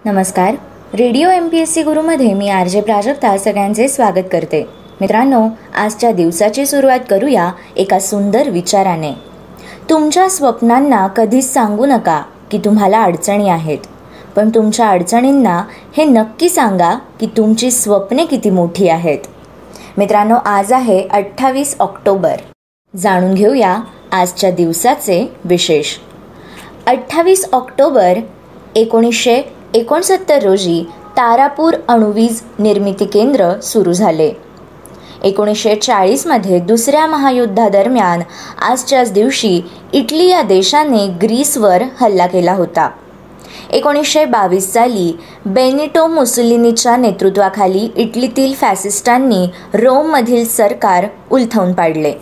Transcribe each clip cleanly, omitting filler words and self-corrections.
नमस्कार. Radio MPSC गुरुमध्ये मी RJ Prajakta सगळ्यांचे स्वागत करते. मित्रांनो, आजच्या दिवसाची सुरुवात करूया एका सुंदर विचाराने. तुमच्या स्वप्नांना कधीच सांगू नका की तुम्हाला अडचणी आहेत, पण तुमच्या अडचणींना हे नक्की सांगा की तुमची स्वप्ने किती मोठी आहेत. मित्रांनो, आज आहे 28 ऑक्टोबर. जाणून घेऊया आजच्या दिवसाचे विशेष. 28 ऑक्टोबर 1969 रोजी तारापूर अणुवीज निर्मिती केंद्र सुरू झाले. 1940मध्ये दुसऱ्या महायुद्धादरम्यान आजच्याच दिवशी इटली या देशाने ग्रीसवर हल्ला केला होता. 1922 साली बेनिटो मुसोलिनीच्या नेतृत्वाखाली इटलीतील फॅसिस्टांनी रोममधील सरकार उलथवून पाडले.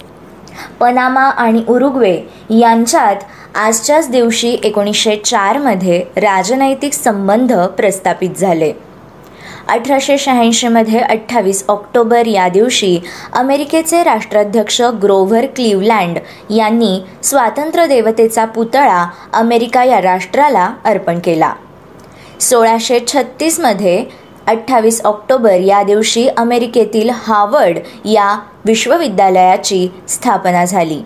पनामा आणि उरुग्वे यांच्यात आजच्याच दिवशी 1904मध्ये राजनैतिक संबंध प्रस्थापित झाले. 1886मध्ये 28 ऑक्टोबर या दिवशी अमेरिकेचे राष्ट्राध्यक्ष ग्रोव्हर क्लीव्हलँड यांनी स्वातंत्र्य देवतेचा पुतळा अमेरिका या राष्ट्राला अर्पण केला. 1636मध्ये 28 ऑक्टोबर या दिवशी अमेरिकेतील हार्वर्ड या विश्वविद्यालयाची स्थापना झाली.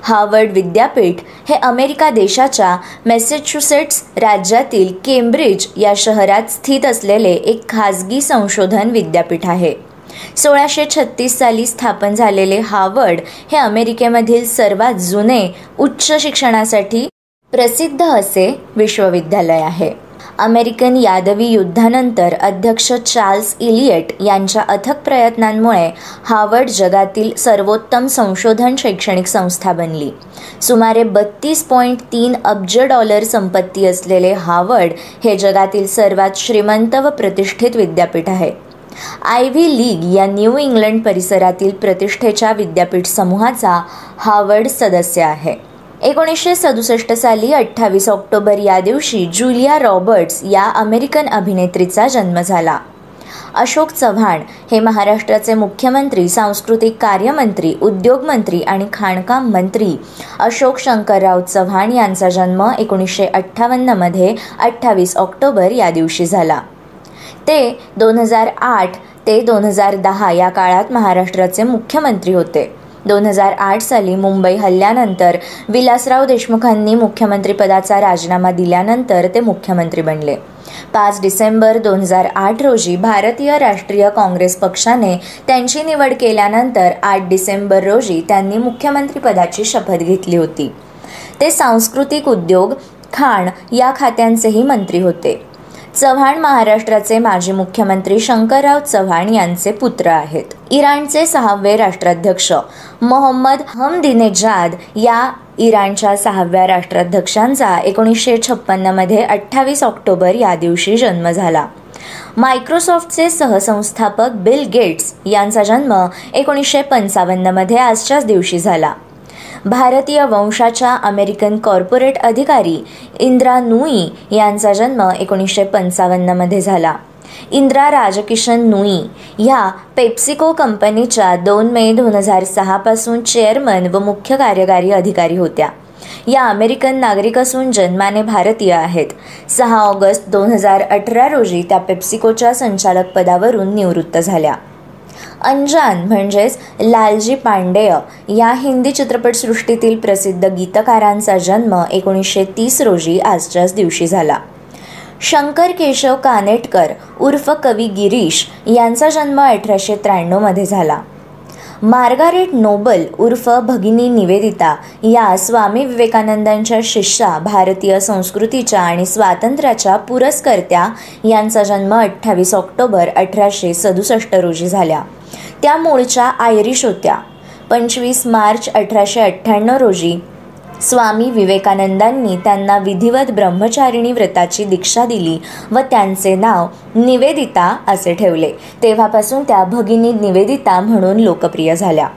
हार्वर्ड विद्यापीठ हे अमेरिका देशाच्या मॅसेच्युसेट्स राज्यातील केम्ब्रिज या शहरात स्थित असलेले एक खाजगी संशोधन विद्यापीठ आहे. 1636 साली स्थापन झालेले हार्वर्ड हे अमेरिकेमधील सर्वात जुने उच्च शिक्षणासाठी प्रसिद्ध असे विश्वविद्यालय आहे. अमेरिकन यादवी युद्धानंतर अध्यक्ष चार्ल्स इलियट यांच्या अथक प्रयत्नांमुळे हार्वर्ड जगातील सर्वोत्तम संशोधन शैक्षणिक संस्था बनली. सुमारे 32.3 अब्ज डॉलर संपत्ती असलेले हार्वर्ड हे जगातील सर्वात श्रीमंत व प्रतिष्ठित विद्यापीठ आहे. आयव्ही लीग या न्यू इंग्लंड परिसरातील प्रतिष्ठेच्या विद्यापीठ समूहाचा हार्वर्ड सदस्य आहे. 1967 साली 28 ऑक्टोबर या दिवशी जुलिया रॉबर्ट्स या अमेरिकन अभिनेत्रीचा जन्म झाला. अशोक चव्हाण हे महाराष्ट्राचे मुख्यमंत्री, सांस्कृतिक कार्यमंत्री, उद्योगमंत्री आणि खाणकाम मंत्री अशोक शंकरराव चव्हाण यांचा जन्म 1958मध्ये 28 ऑक्टोबर या दिवशी झाला. ते 2008 ते 2010 या काळात महाराष्ट्राचे मुख्यमंत्री होते. 2008 साली मुंबई हल्ल्यानंतर विलासराव देशमुखांनी मुख्यमंत्रीपदाचा राजीनामा दिल्यानंतर ते मुख्यमंत्री बनले. 5 डिसेंबर 2008 रोजी भारतीय राष्ट्रीय काँग्रेस पक्षाने त्यांची निवड केल्यानंतर 8 डिसेंबर रोजी त्यांनी मुख्यमंत्रीपदाची शपथ घेतली होती. ते सांस्कृतिक उद्योग, खाण या खात्यांचेही मंत्री होते. चव्हाण महाराष्ट्राचे माजी मुख्यमंत्री शंकरराव चव्हाण यांचे पुत्र आहेत. इराणचे 6वे राष्ट्राध्यक्ष मोहम्मद अहमदिनेजाद या इराणच्या 6व्या राष्ट्राध्यक्षांचा 1956मध्ये 28 ऑक्टोबर या दिवशी जन्म झाला. मायक्रोसॉफ्टचे सहसंस्थापक बिल गेट्स यांचा जन्म 1955मध्ये आजच्याच दिवशी झाला. भारतीय वंशाच्या अमेरिकन कॉर्पोरेट अधिकारी इंदिरा नूई यांचा जन्म 1955मध्ये झाला. इंदिरा राजकिशन नूई ह्या पेप्सिको कंपनीच्या 2 मे 2006 पासून चेअरमन व मुख्य कार्यकारी अधिकारी होत्या. या अमेरिकन नागरिक असून जन्माने भारतीय आहेत. 6 ऑगस्ट 2018 रोजी त्या पेप्सिकोच्या संचालक पदावरून निवृत्त झाल्या. अंजान म्हणजेच लालजी पांडेय या हिंदी चित्रपटसृष्टीतील प्रसिद्ध गीतकारांचा जन्म 1930 रोजी आजच्याच दिवशी झाला. शंकर केशव कानेटकर उर्फ कवी गिरीश यांचा जन्म 1893मध्ये झाला. मार्गारेट नोबल उर्फ भगिनी निवेदिता या स्वामी विवेकानंदांच्या शिष्या, भारतीय संस्कृतीच्या आणि स्वातंत्र्याच्या पुरस्कर्त्या यांचा जन्म 28 ऑक्टोबर 1867 रोजी झाल्या. त्या मूळच्या आयरिश होत्या. 25 मार्च 1898 रोजी स्वामी विवेकानंदांनी त्यांना विधिवत ब्रह्मचारिणी व्रताची दीक्षा दिली व त्यांचे नाव निवेदिता असे ठेवले. तेव्हापासून त्या भगिनी निवेदिता म्हणून लोकप्रिय झाल्या.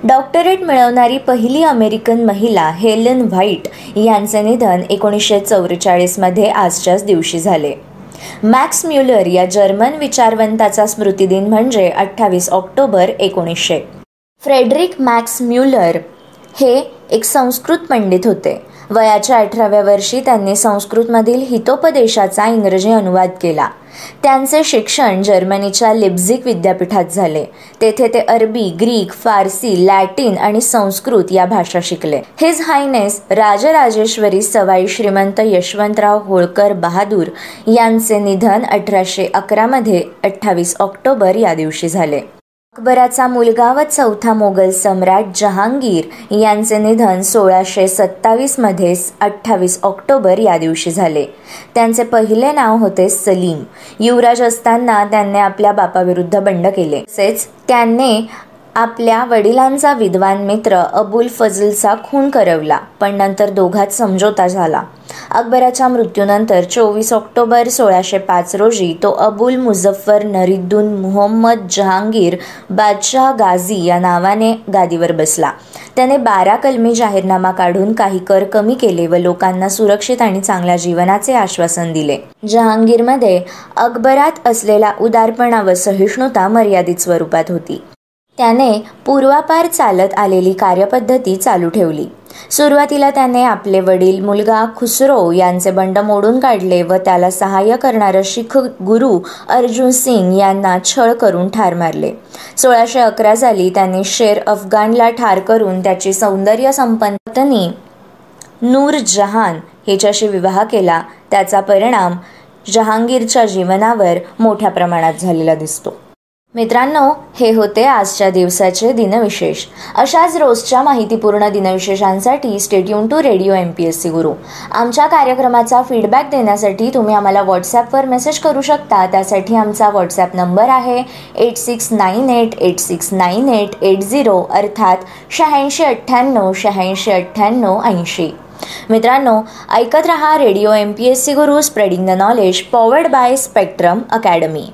डॉक्टरेट मिळवणारी पहिली अमेरिकन महिला हेलन व्हाईट यांचे निधन 1944मध्ये आजच्याच दिवशी झाले. मॅक्स म्युलर या जर्मन विचारवंताचा स्मृतिदिन म्हणजे 28 ऑक्टोबर 1900. फ्रेडरिक मॅक्स म्युलर हे एक संस्कृत पंडित होते. वयाच्या 18व्या वर्षी त्यांनी संस्कृतमधील हितोपदेशाचा इंग्रजी अनुवाद केला. त्यांचे शिक्षण जर्मनीच्या लिप्झिग विद्यापीठात झाले. तेथे ते अरबी, ग्रीक, फारसी, लॅटिन आणि संस्कृत या भाषा शिकले. हिज हायनेस राजराजेश्वरी सवाई श्रीमंत यशवंतराव होळकर बहादूर यांचे निधन 1811 मध्ये 28 ऑक्टोबर या दिवशी झाले. अकबराचा मुलगा व चौथा मोगल सम्राट जहांगीर यांचे निधन 1627 मध्ये 28 ऑक्टोबर या दिवशी झाले. त्यांचे पहिले नाव होते सलीम. युवराज असताना त्यांनी आपल्या बापाविरुद्ध बंड केले. तसेच त्यांनी आपल्या वडिलांचा विद्वान मित्र अबुल फजलचा खून करवला, पण नंतर दोघात समझोता झाला. अकबराच्या मृत्यूनंतर 24 ऑक्टोबर 1605 रोजी तो अबुल मुझफ्फर नरीद्दून मुहम्मद जहांगीर बादशाह गाझी या नावाने गादीवर बसला. त्याने 12 कलमी जाहीरनामा काढून काही कर कमी केले व लोकांना सुरक्षित आणि चांगल्या जीवनाचे आश्वासन दिले. जहांगीरमध्ये अकबरात असलेला उदारपणा व सहिष्णुता मर्यादित स्वरूपात होती. त्याने पूर्वापार चालत आलेली कार्यपद्धती चालू ठेवली. सुरुवातीला त्याने आपले वडील मुलगा खुसरो यांचे बंड मोडून काढले व त्याला सहाय्य करणारा शीख गुरु अर्जुन सिंग यांना छळ करून ठार मारले. 1611 साली त्यांनी शेर अफगाणला ठार करून त्याची सौंदर्य संपन्न पत्नी नूर जहान हिच्याशी विवाह केला. त्याचा परिणाम जहांगीरच्या जीवनावर मोठ्या प्रमाणात झालेला दिसतो. मित्रांनो, हे होते आजच्या दिवसाचे दिनविशेष. अशाच रोजच्या माहितीपूर्ण दिनविशेषांसाठी stay tune to radio MPSC Guru. आमच्या कार्यक्रमाचा फीडबॅक देण्यासाठी तुम्ही आम्हाला व्हॉट्सॲपवर मेसेज करू शकता. त्यासाठी आमचा व्हॉट्सॲप नंबर आहे 8698869880 अर्थात 8698869880. मित्रांनो, ऐकत रहा radio MPSC Guru, spreading the knowledge, powered by spectrum academy.